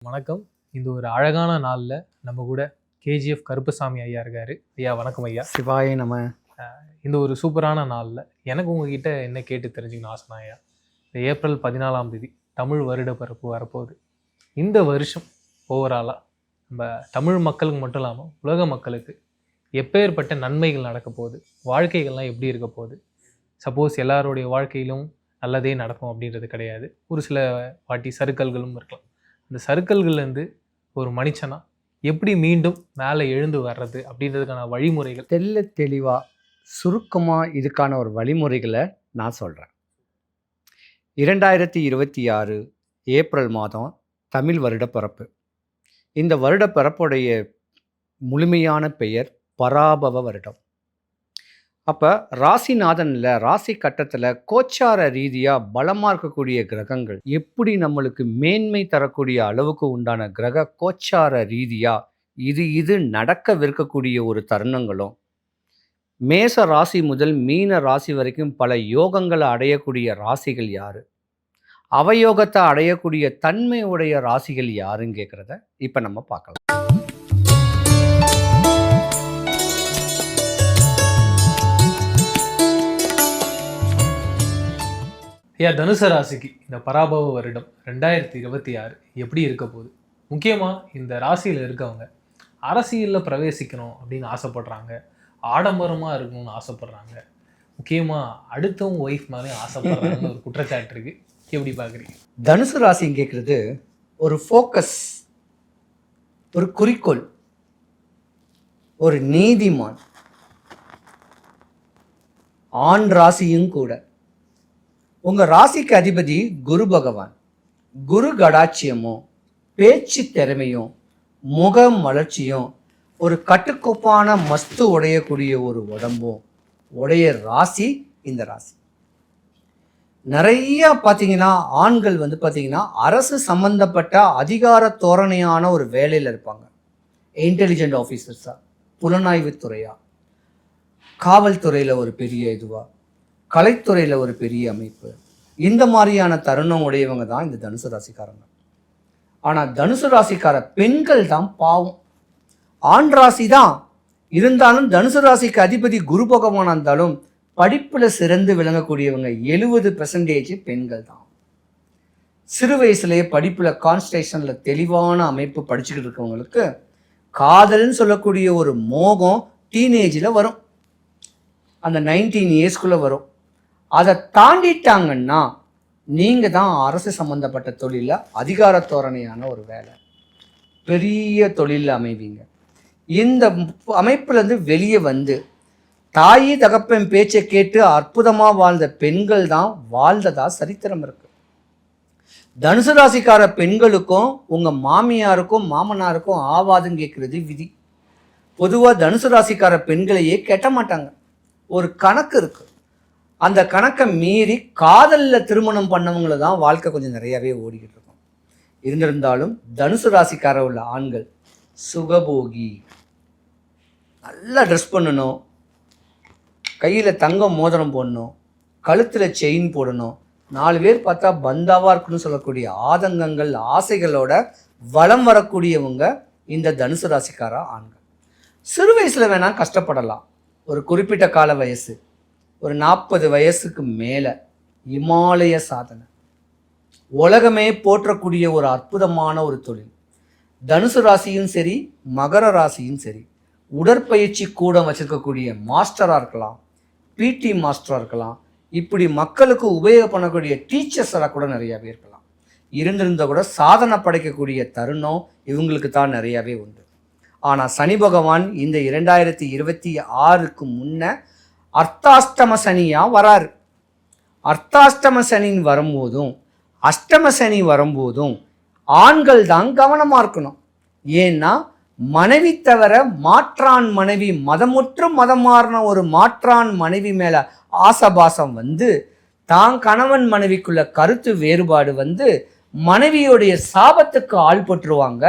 வணக்கம். இந்த ஒரு அழகான நாளில் நம்ம கூட கேஜிஎஃப் கருப்பசாமி ஐயா இருக்காரு. ஐயா வணக்கம் ஐயா. சிவாய நம்ம. இந்த ஒரு சூப்பரான நாளில் எனக்கு உங்ககிட்ட என்ன கேட்டு தெரிஞ்சுக்கணும் ஆசைனா ஐயா, இந்த ஏப்ரல் 14ஆம் தேதி தமிழ் வருட பிறப்பு வரப்போகுது. இந்த வருஷம் ஓவராலாக நம்ம தமிழ் மக்களுக்கு மட்டும் இல்லாமல் உலக மக்களுக்கு எப்பேற்பட்ட நன்மைகள் நடக்க போகுது, வாழ்க்கைகள்லாம் எப்படி இருக்க போகுது? சப்போஸ் எல்லாருடைய வாழ்க்கையிலும் நல்லதே நடக்கும் அப்படின்றது கிடையாது. ஒரு சில வாட்டி சறுக்கல்களும் இருக்கலாம். இந்த சறுக்கல்கள்லேருந்து ஒரு மனுஷனா எப்படி மீண்டும் மேலே எழுந்து வர்றது அப்படின்றதுக்கான வழிமுறைகள் தெளிவாக சுருக்கமாக இதுக்கான ஒரு வழிமுறைகளை நான் சொல்கிறேன். 2026 ஏப்ரல் மாதம் தமிழ் வருட பிறப்பு. இந்த வருட பிறப்புடைய முழுமையான பெயர் பராபவ வருடம். அப்போ ராசிநாதனில் ராசி கட்டத்தில் கோச்சார ரீதியாக பலமாக இருக்கக்கூடிய கிரகங்கள் எப்படி நம்மளுக்கு மேன்மை தரக்கூடிய அளவுக்கு உண்டான கிரக கோச்சார ரீதியாக இது நடக்கவிருக்கக்கூடிய ஒரு தருணங்களும், மேச ராசி முதல் மீன ராசி வரைக்கும் பல யோகங்களை அடையக்கூடிய ராசிகள் யாரு, அவயோகத்தை அடையக்கூடிய தன்மையுடைய ராசிகள் யாருன்னு கேட்குறத இப்போ நம்ம பார்க்கலாம். ஐயா, தனுசு ராசிக்கு இந்த பராபவ வருடம் 2026 எப்படி இருக்க போகுது? முக்கியமாக இந்த ராசியில் இருக்கவங்க அரசியலில் பிரவேசிக்கணும் அப்படின்னு ஆசைப்படுறாங்க, ஆடம்பரமாக இருக்கணும்னு ஆசைப்படுறாங்க, முக்கியமாக அடுத்தவங்க ஒய்ஃப் மேலே ஆசைப்படுறாங்கன்னு ஒரு குற்றச்சாட்டு இருக்கு. எப்படி பார்க்குறீங்க? தனுசு ராசின்னு கேட்குறது ஒரு ஃபோக்கஸ், ஒரு குறிக்கோள், ஒரு நீதிமான், ஆண் ராசியும் கூட. உங்கள் ராசிக்கு அதிபதி குரு பகவான். குரு கடாட்சியமும் பேச்சு திறமையும் முக மலர்ச்சியும் ஒரு கட்டுக்கோப்பான மஸ்து உடையக்கூடிய ஒரு உடம்பும் உடைய ராசி இந்த ராசி. நிறைய பார்த்தீங்கன்னா ஆண்கள் பார்த்தீங்கன்னா அரசு சம்பந்தப்பட்ட அதிகார தோரணையான ஒரு வேலையில் இருப்பாங்க. இன்டெலிஜென்ட் ஆஃபீஸர்ஸா, புலனாய்வு துறையா, காவல்துறையில் ஒரு பெரிய இதுவா, கலைத்துறையில் ஒரு பெரிய அமைப்பு, இந்த மாதிரியான தருணம் உடையவங்க தான் இந்த தனுசு ராசிக்காரங்க. ஆனால் தனுசு ராசிக்கார பெண்கள் தான் பாவம். ஆண் ராசி தான் இருந்தாலும் தனுசு ராசிக்கு அதிபதி குரு பகவான் இருந்தாலும் படிப்பில் சிறந்து விளங்கக்கூடியவங்க 70% பெண்கள் தான். சிறு வயசுலேயே படிப்பில் கான்சன்ட்ரேஷனில் தெளிவான அமைப்பு படிச்சுக்கிட்டு இருக்கவங்களுக்கு காதல்னு சொல்லக்கூடிய ஒரு மோகம் டீனேஜில் வரும், அந்த 19 இயர்ஸ்குள்ளே வரும். அதை தாண்டிட்டாங்கன்னா நீங்கள் தான் அரசு சம்மந்தப்பட்ட தொழிலில் அதிகார தோரணையான ஒரு வேலை, பெரிய தொழிலில் அமைவீங்க. இந்த அமைப்புலேருந்து வெளியே வந்து தாயி தகப்பன் பேச்சை கேட்டு அற்புதமாக வாழ்ந்த பெண்கள் தான் வாழ்ந்ததா சரித்திரம் இருக்கு. தனுசு ராசிக்கார பெண்களுக்கும் உங்கள் மாமியாருக்கும் மாமனாருக்கும் ஆவாதுன்னு கேட்குறது விதி. பொதுவாக தனுசு ராசிக்கார பெண்களையே கெட்ட மாட்டாங்க. ஒரு கணக்கு இருக்கு. அந்த கணக்கை மீறி காதலில் திருமணம் பண்ணவங்கள தான் வாழ்க்கை கொஞ்சம் நிறையாவே ஓடிக்கிட்டு இருக்கும். இருந்திருந்தாலும் தனுசு ராசிக்கார உள்ள ஆண்கள் சுகபோகி, நல்லா ட்ரெஸ் பண்ணணும், கையில் தங்கம் மோதிரம் போடணும், கழுத்தில் செயின் போடணும், 4 பேர் பார்த்தா பந்தாவாக இருக்குன்னு சொல்லக்கூடிய ஆதங்கங்கள் ஆசைகளோட வலம் வரக்கூடியவங்க இந்த தனுசு ராசிக்கார ஆண்கள். சிறு வயசில் வேணால் கஷ்டப்படலாம். ஒரு குறிப்பிட்ட கால வயசு, ஒரு 40 வயசுக்கு மேலே இமாலய சாதனை, உலகமே போற்றக்கூடிய ஒரு அற்புதமான ஒரு தொழில். தனுசு ராசியும் சரி, மகர ராசியும் சரி, உடற்பயிற்சி கூடம் வச்சிருக்கக்கூடிய மாஸ்டராக இருக்கலாம், பிடி மாஸ்டராக இருக்கலாம், இப்படி மக்களுக்கு உபயோகம் பண்ணக்கூடிய டீச்சர்ஸராக கூட நிறையாவே இருக்கலாம். இருந்திருந்த கூட சாதனை படைக்கக்கூடிய தருணம் இவங்களுக்கு தான் நிறையாவே உண்டு. ஆனால் சனி பகவான் இந்த 2026க்கு முன்ன அர்த்தாஷ்டம சனியாக வராரு. அர்த்தாஷ்டம சனின்னு வரும்போதும் அஷ்டம சனி வரும்போதும் ஆண்கள் தான் கவனமாக இருக்கணும். ஏன்னா மனைவி தவிர மாற்றான் மனைவி, மதமுற்று மதம் மாறின ஒரு மாற்றான் மனைவி மேலே ஆசபாசம் தான் கணவன் மனைவிக்குள்ள கருத்து வேறுபாடு மனைவியோடைய சாபத்துக்கு ஆள்பட்டுருவாங்க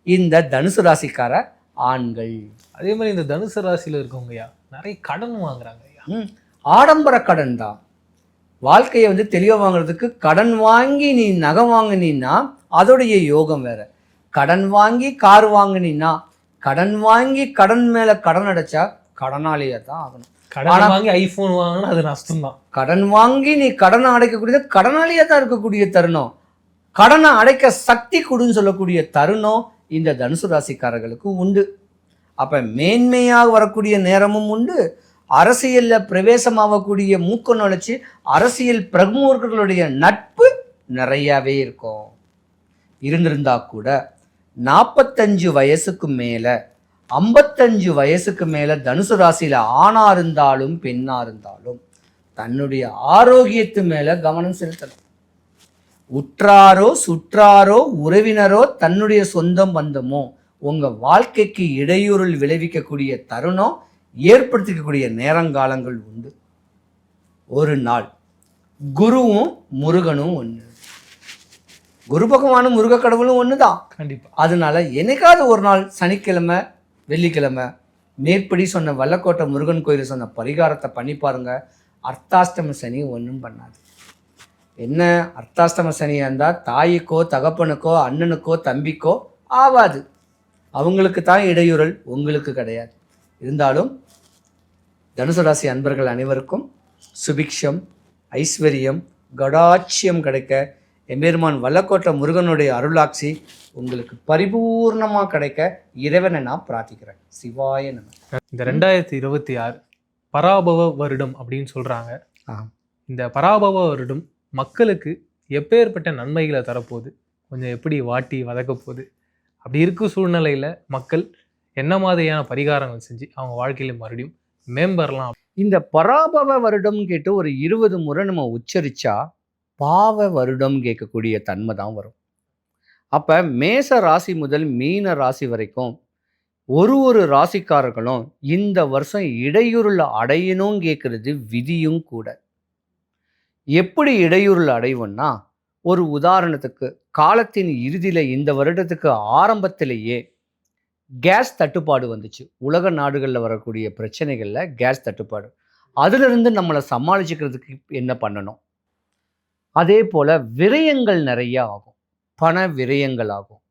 இந்த தனுசு ராசிக்கார ஆண்கள். அதே மாதிரி இந்த தனுசு ராசியில் இருக்கவங்கயா நிறைய கடன் வாங்குறாங்க. ஆடம்பர கடன் தான். வாழ்க்கையை தெளிவாக வாங்குறதுக்கு கடன் வாங்கி நீ நகை வாங்கினீன்னா அதோடைய யோகம் வேற. கடன் வாங்கி கார் வாங்கினீன்னா, கடன் வாங்கி கடன் மேல கடன் அடைச்சா கடனாளியா தான் ஆகணும். கடன் வாங்கி ஐபோன் வாங்கினா அது நஷ்டம் தான். கடன் வாங்கி நீ கடனை அடைக்கக்கூடியது கடனாளியா தான் இருக்கக்கூடிய தருணம். கடனை அடைக்க சக்தி கொடுன்னு சொல்லக்கூடிய தருணம் இந்த தனுசு ராசிக்காரர்களுக்கு உண்டு. அப்ப மேன்மையாக வரக்கூடிய நேரமும் உண்டு. அரசியல்ல பிரவேசமாகக்கூடிய மூக்க நுழைச்சி அரசியல் பிரமுகர்களுடைய நட்பு நிறையவே இருக்கும். இருந்திருந்தா கூட 45 வயசுக்கு மேல 55 வயசுக்கு மேல தனுசு ராசியில ஆணா இருந்தாலும் பெண்ணா இருந்தாலும் தன்னுடைய ஆரோக்கியத்து மேல கவனம் செலுத்தணும். உற்றாரோ சுற்றாரோ உறவினரோ தன்னுடைய சொந்தம் பந்தமோ உங்க வாழ்க்கைக்கு இடையூறில் விளைவிக்கக்கூடிய தருணம் ஏற்படுத்திக்கக்கூடிய நேரங்காலங்கள் உண்டு. ஒரு நாள் குருவும் முருகனும் ஒன்று, குரு பகவானும் முருக கடவுளும் ஒன்று தான். கண்டிப்பா. அதனால என்னைக்காவது ஒரு நாள் சனிக்கிழமை வெள்ளிக்கிழமை மேற்படி சொன்ன வல்லக்கோட்டை முருகன் கோயில் சொன்ன பரிகாரத்தை பண்ணி பாருங்க. அர்த்தாஷ்டம சனி ஒன்றும் பண்ணாது. என்ன அர்த்தாஷ்டம சனியாக இருந்தால் தாய்க்கோ தகப்பனுக்கோ அண்ணனுக்கோ தம்பிக்கோ ஆவாது. அவங்களுக்கு தான் இடையூறல், உங்களுக்கு கிடையாது. இருந்தாலும் தனுசு ராசி அன்பர்கள் அனைவருக்கும் சுபிக்ஷம், ஐஸ்வர்யம், கடாட்சியம் கிடைக்க எம்பெருமான் வல்லக்கோட்டை முருகனுடைய அருளாட்சி உங்களுக்கு பரிபூர்ணமாக கிடைக்க இறைவனை நான் பிரார்த்திக்கிறேன். சிவாய நம. இந்த 2026 பராபவ வருடம் அப்படின்னு சொல்றாங்க. இந்த பராபவ வருடம் மக்களுக்கு எப்பேற்பட்ட நன்மைகளை தரப்போகுது, கொஞ்சம் எப்படி வாட்டி வதக்க போகுது, அப்படி இருக்கும் சூழ்நிலையில மக்கள் என்ன மாதிரியான பரிகாரங்கள் செஞ்சு அவங்க வாழ்க்கையில மறுபடியும் மேம்பரலாம்? இந்த பராபவ வருடம் கேட்டு ஒரு 20 முறை நம்ம உச்சரிச்சா பாவ வருடம் கேட்கக்கூடிய தன்மை தான் வரும். அப்ப மேச ராசி முதல் மீன ராசி வரைக்கும் ஒரு ராசிக்காரர்களும் இந்த வருஷம் இடையூறுல அடையணும் கேட்கறது விதியும் கூட. எப்படி இடையூறுல அடைவோம்னா, ஒரு உதாரணத்துக்கு காலத்தின் இறுதியில இந்த வருடத்துக்கு ஆரம்பத்திலேயே கேஸ் தட்டுப்பாடு வந்துச்சு. உலக நாடுகளில் வரக்கூடிய பிரச்சனைகளில் கேஸ் தட்டுப்பாடு. அதிலிருந்து நம்மளை சமாளிச்சுக்கிறதுக்கு என்ன பண்ணணும்? அதே போல் விரயங்கள் நிறைய ஆகும். பண விரயங்கள் ஆகும்,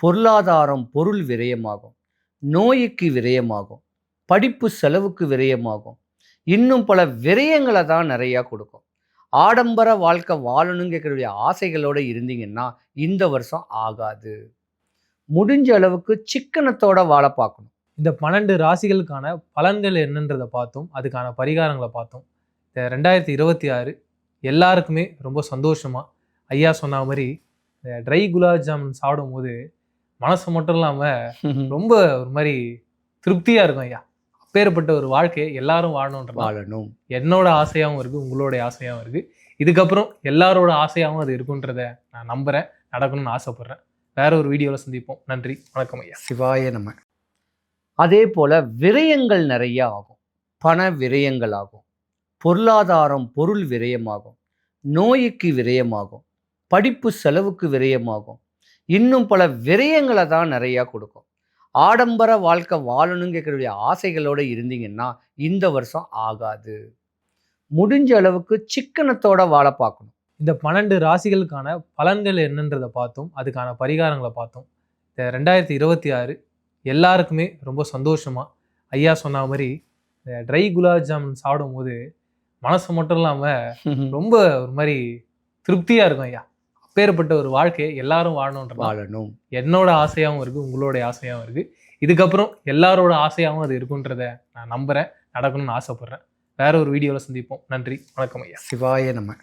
பொருளாதாரம் பொருள் விரயமாகும், நோய்க்கு விரயமாகும், படிப்பு செலவுக்கு விரயமாகும், இன்னும் பல விரயங்களை தான் நிறையா கொடுக்கும். ஆடம்பர வாழ்க்கை வாழணுங்கிற ஆசைகளோடு இருந்தீங்கன்னா இந்த வருஷம் ஆகாது. முடிஞ்ச அளவுக்கு சிக்கனத்தோட வாழ பார்க்கணும். இந்த 12 ராசிகளுக்கான பலன்கள் என்னன்றதை பார்த்தோம், அதுக்கான பரிகாரங்களை பார்த்தோம். இந்த 2026 எல்லாருக்குமே ரொம்ப சந்தோஷமா, ஐயா சொன்ன மாதிரி இந்த ட்ரை குலாப் ஜாமுன் சாப்பிடும் போது மனசு மட்டும் இல்லாமல் ரொம்ப ஒரு மாதிரி திருப்தியாக இருக்கும். ஐயா, அப்பேற்பட்ட ஒரு வாழ்க்கையை எல்லாரும் வாழணும். என்னோட ஆசையாகவும் இருக்குது, உங்களோட ஆசையாகவும் இருக்குது. இதுக்கப்புறம் எல்லாரோட ஆசையாகவும் அது இருக்குன்றத நான் நம்புகிறேன், நடக்கணும்னு ஆசைப்பட்றேன். வேற ஒரு வீடியோவில் சந்திப்போம். நன்றி, வணக்கம் ஐயா. சிவாய நம. அதே போல் விரயங்கள் நிறைய ஆகும். பண விரயங்கள் ஆகும், பொருளாதாரம் பொருள் விரயமாகும், நோய்க்கு விரயமாகும், படிப்பு செலவுக்கு விரயமாகும், இன்னும் பல விரயங்களை தான் நிறையா கொடுக்கும். ஆடம்பர வாழ்க்கை வாழணுங்கிற ஆசைகளோடு இருந்தீங்கன்னா இந்த வருஷம் ஆகாது. முடிஞ்ச அளவுக்கு சிக்கனத்தோட வாழ பார்க்கணும். இந்த 12 ராசிகளுக்கான பலன்கள் என்னன்றதை பார்த்தோம், அதுக்கான பரிகாரங்களை பார்த்தோம். இந்த 2026 எல்லாருக்குமே ரொம்ப சந்தோஷமா, ஐயா சொன்ன மாதிரி இந்த ட்ரை குலாப் ஜாமுன் சாப்பிடும் போது மனசு மட்டும் இல்லாமல் ரொம்ப ஒரு மாதிரி திருப்தியாக இருக்கும். ஐயா, அப்பேற்பட்ட ஒரு வாழ்க்கையை எல்லாரும் வாழணும். என்னோட ஆசையாகவும் இருக்குது, உங்களோட ஆசையாகவும் இருக்குது. இதுக்கப்புறம் எல்லாரோட ஆசையாகவும் அது இருக்குன்றத நான் நம்புகிறேன், நடக்கணும்னு ஆசைப்பட்றேன். வேற ஒரு வீடியோவில் சந்திப்போம். நன்றி, வணக்கம் ஐயா. சிவாய நம.